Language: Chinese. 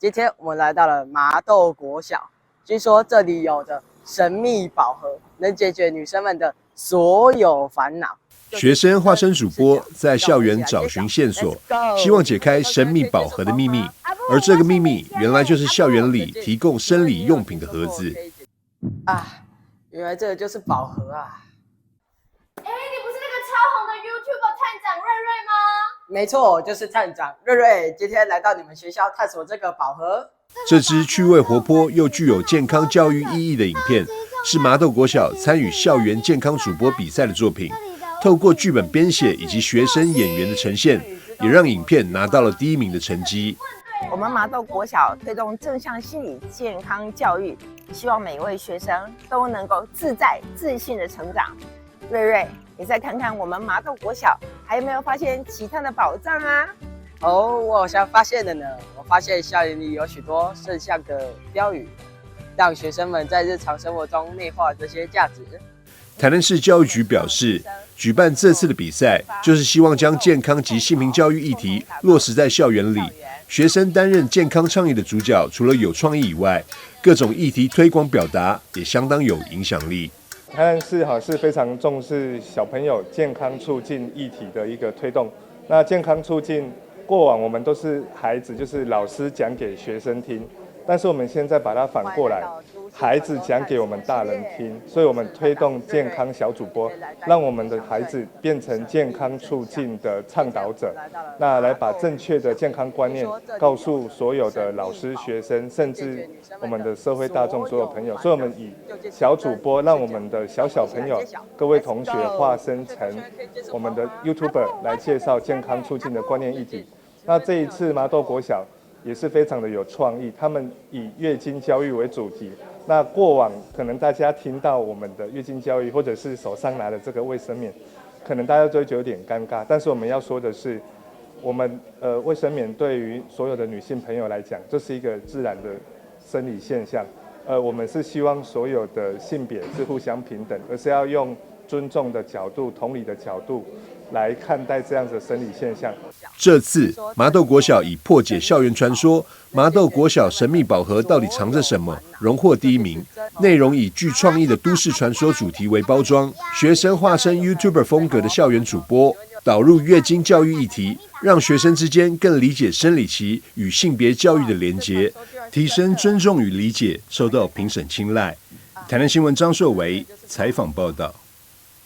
今天我们来到了麻豆国小，据说这里有着神秘宝盒，能解决女生们的所有烦恼。学生化身主播，在校园找寻线索，希望解开神秘宝盒的秘密。而这个秘密，原来就是校园里提供生理用品的盒子。原来这个就是宝盒啊！你不是那个超红的 YouTuber 探长瑞瑞吗？没错，就是探长瑞瑞，今天来到你们学校探索这个宝盒。这支趣味活泼又具有健康教育意义的影片，是麻豆国小参与校园健康主播比赛的作品。透过剧本编写以及学生演员的呈现，也让影片拿到了第1名的成绩。我们麻豆国小推动正向心理健康教育，希望每一位学生都能够自在自信的成长。瑞瑞，你再看看我们麻豆国小还有没有发现其他的宝藏啊？我好像发现了呢。我发现校园里有许多正向的标语，让学生们在日常生活中内化这些价值。台南市教育局表示，举办这次的比赛，就是希望将健康及性平教育议题落实在校园里。学生担任健康倡议的主角，除了有创意以外，各种议题推广表达也相当有影响力。台南市是非常重视小朋友健康促进议题的一个推动。那健康促进，过往我们都是孩子，就是老师讲给学生听。但是我们现在把它反过来，孩子讲给我们大人听，所以我们推动健康小主播，让我们的孩子变成健康促进的倡导者，那来把正确的健康观念告诉所有的老师、学生，甚至我们的社会大众所有朋友。所以我们以小主播，让我们的小朋友、各位同学化身成我们的 YouTuber 来介绍健康促进的观念议题。那这一次麻豆国小也是非常的有创意，他们以月经教育为主题。那过往可能大家听到我们的月经教育，或者是手上拿的这个卫生棉，可能大家都会觉得有点尴尬。但是我们要说的是，我们卫生棉对于所有的女性朋友来讲，这是一个自然的生理现象。我们是希望所有的性别是互相平等，而是要用尊重的角度、同理的角度来看待这样的生理现象。这次麻豆国小以破解校园传说，麻豆国小神秘宝盒到底藏着什么，荣获第1名。内容以具创意的都市传说主题为包装，学生化身 YouTuber 风格的校园主播，导入月经教育议题，让学生之间更理解生理期与性别教育的连结，提升尊重与理解，受到评审青睐。台南新闻张硕维采访报道。